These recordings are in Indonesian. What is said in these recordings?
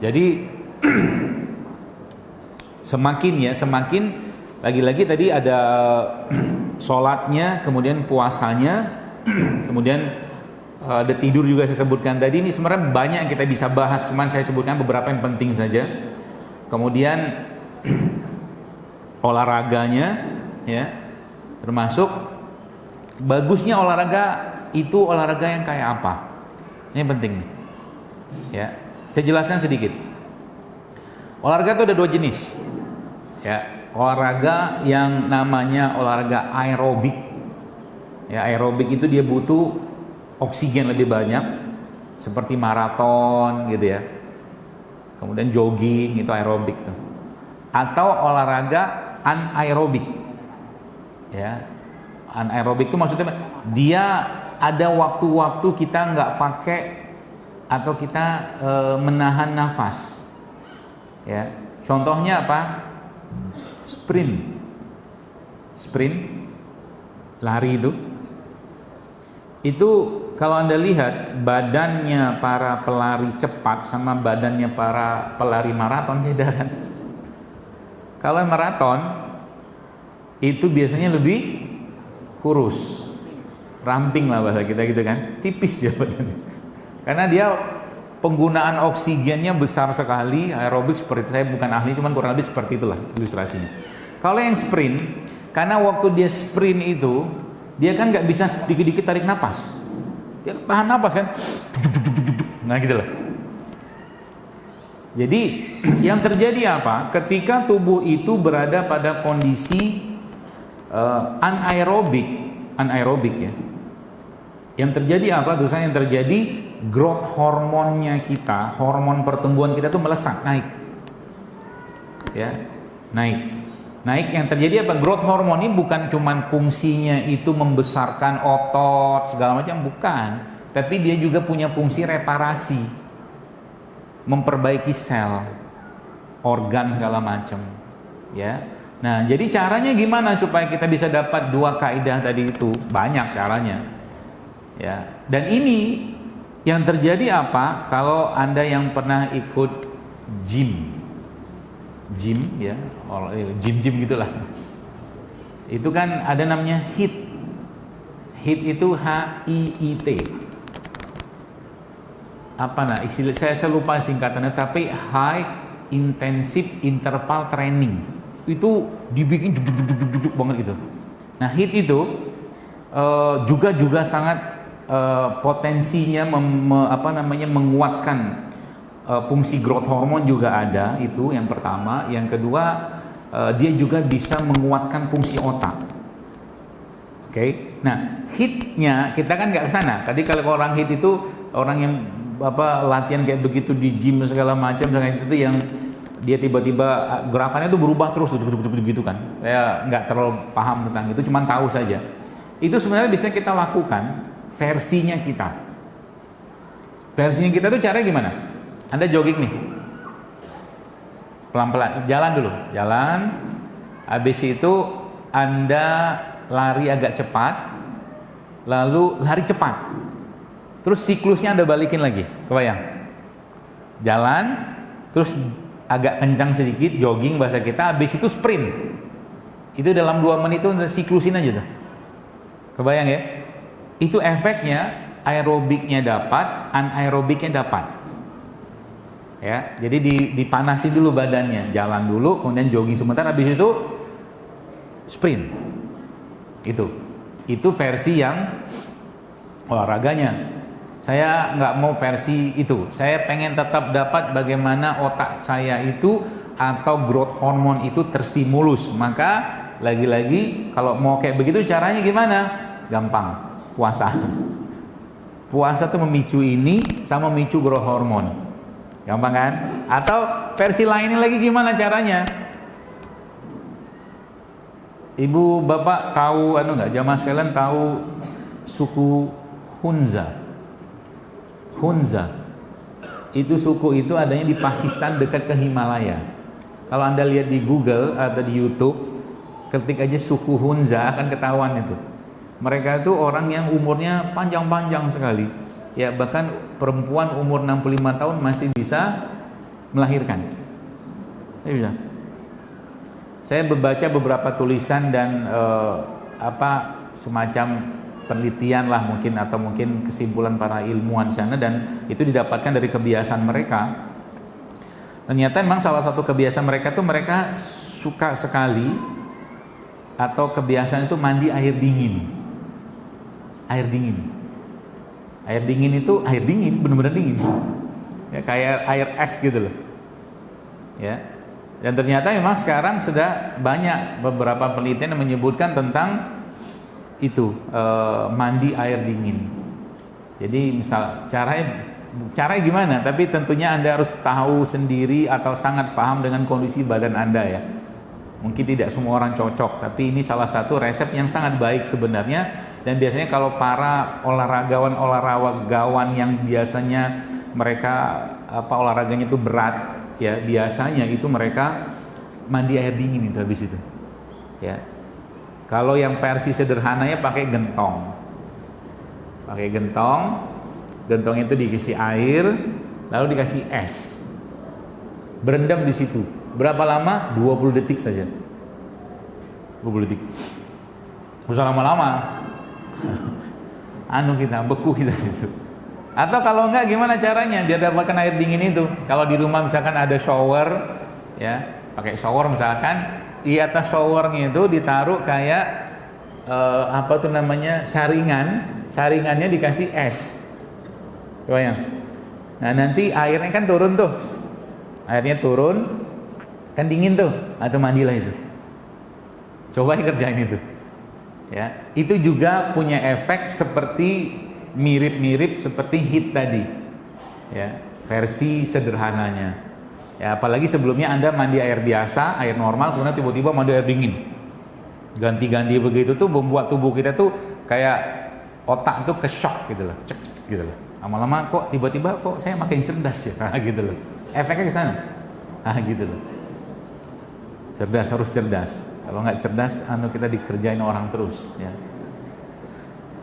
Jadi semakin lagi-lagi tadi ada sholatnya, kemudian puasanya, kemudian ada tidur juga saya sebutkan tadi. Ini sebenarnya banyak yang kita bisa bahas, cuman saya sebutkan beberapa yang penting saja. Kemudian olahraganya, ya, termasuk bagusnya olahraga itu olahraga yang kayak apa. Ini penting nih, ya. Saya jelaskan sedikit. Olahraga itu ada dua jenis, ya. Olahraga yang namanya olahraga aerobik. Ya, aerobik itu dia butuh oksigen lebih banyak, seperti maraton gitu ya. Kemudian jogging itu aerobik tuh. Atau olahraga anaerobik. Ya. Anaerobik itu maksudnya dia ada waktu-waktu kita nggak pakai atau kita menahan nafas. Ya. Contohnya apa? Sprint, lari itu kalau Anda lihat badannya para pelari cepat sama badannya para pelari maraton beda kan. Kalau maraton itu biasanya lebih kurus, ramping lah bahasa kita gitu kan, tipis dia badannya, karena dia penggunaan oksigennya besar sekali. Aerobik seperti, saya bukan ahli, cuman kurang lebih seperti itulah ilustrasinya. Kalau yang sprint, karena waktu dia sprint itu dia kan nggak bisa dikit-dikit tarik napas, dia tahan napas kan, nah gitu lah. Jadi yang terjadi apa? Ketika tubuh itu berada pada kondisi anaerobik ya, yang terjadi apa? Biasanya yang terjadi growth hormonnya kita, hormon pertumbuhan kita tuh melesat, naik, ya, naik. Yang terjadi apa? Growth hormon ini bukan cuman fungsinya itu membesarkan otot segala macam, bukan, tapi dia juga punya fungsi reparasi, memperbaiki sel, organ segala macam, ya. Nah, jadi caranya gimana supaya kita bisa dapat dua kaidah tadi itu? Banyak caranya, ya. Dan ini yang terjadi apa? Kalau Anda yang pernah ikut gym ya, gym gitulah, itu kan ada namanya HIIT itu HIIT, apa nah istilah saya lupa singkatannya, tapi High Intensive Interval Training, itu dibikin duduk banget gitu. Nah, HIIT itu juga sangat potensinya menguatkan fungsi growth hormone juga ada, itu yang pertama. Yang kedua, dia juga bisa menguatkan fungsi otak. Oke. Nah, HIIT-nya kita kan nggak ke sana. Tadi kalau orang HIIT itu orang yang latihan kayak begitu di gym segala macam, itu yang dia tiba-tiba gerakannya itu berubah terus gitu kan. Saya nggak terlalu paham tentang itu, cuman tahu saja. Itu sebenarnya bisa kita lakukan versinya kita. Versinya kita tuh caranya gimana? Anda jogging nih, pelan-pelan, jalan dulu, habis itu Anda lari agak cepat, lalu lari cepat, terus siklusnya Anda balikin lagi, kebayang? Jalan, terus agak kencang sedikit, jogging bahasa kita, habis itu sprint. Itu dalam 2 menit itu siklusin aja tuh, kebayang ya? Itu efeknya, aerobiknya dapat, anaerobiknya dapat. Ya, jadi dipanasin dulu badannya, jalan dulu, kemudian jogging sebentar, habis itu sprint. Itu versi yang olahraganya. Saya nggak mau versi itu. Saya pengen tetap dapat bagaimana otak saya itu atau growth hormone itu terstimulus. Maka lagi-lagi kalau mau kayak begitu caranya gimana? Gampang, puasa. Puasa tuh memicu ini sama memicu growth hormone. Gampang kan? Atau versi lainnya lagi gimana caranya? Ibu bapak tahu nggak, jamaah sekalian tahu suku Hunza? Itu suku itu adanya di Pakistan dekat ke Himalaya. Kalau Anda lihat di Google atau di YouTube, ketik aja suku Hunza akan ketahuan itu. Mereka itu orang yang umurnya panjang-panjang sekali. Ya, bahkan perempuan umur 65 tahun masih bisa melahirkan. Saya membaca beberapa tulisan dan semacam penelitian lah mungkin, atau mungkin kesimpulan para ilmuwan sana, dan itu didapatkan dari kebiasaan mereka. Ternyata memang salah satu kebiasaan mereka tuh, mereka suka sekali, atau kebiasaan itu mandi air dingin. Air dingin. Air dingin itu air dingin, benar-benar dingin. Ya, kayak air es gitu loh. Ya. Dan ternyata memang sekarang sudah banyak beberapa penelitian yang menyebutkan tentang itu, mandi air dingin. Jadi misal caranya gimana? Tapi tentunya Anda harus tahu sendiri atau sangat paham dengan kondisi badan Anda ya. Mungkin tidak semua orang cocok, tapi ini salah satu resep yang sangat baik sebenarnya. Dan biasanya kalau para olahragawan yang biasanya mereka olahraganya itu berat, ya biasanya itu mereka mandi air dingin itu habis itu. Ya. Kalau yang versi sederhananya pakai gentong. Pakai gentong. Gentong itu dikasih air, lalu dikasih es. Berendam di situ. Berapa lama? 20 detik saja. 20 detik. Usah lama-lama. Kita beku kita gitu. Atau kalau enggak gimana caranya biar dapatkan air dingin itu? Kalau di rumah misalkan ada shower, ya pakai shower misalkan, di atas showernya itu ditaruh kayak saringannya dikasih es. Bayang. Nah nanti airnya kan turun tuh, airnya turun, kan dingin tuh, atau mandilah itu. Coba kerjain itu. Ya, itu juga punya efek seperti mirip-mirip seperti HIIT tadi, ya versi sederhananya. Ya apalagi sebelumnya Anda mandi air biasa, air normal, kemudian tiba-tiba mandi air dingin, ganti-ganti begitu tuh membuat tubuh kita tuh kayak otak tuh ke shock gitu loh, cek gitu loh. Lama-lama kok tiba-tiba kok saya makin cerdas ya, gitu loh. Efeknya ke sana, gitu loh. Cerdas, harus cerdas. Kalau nggak cerdas, kita dikerjain orang terus, ya.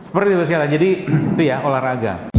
Seperti itu sekali. Jadi itu ya olahraga.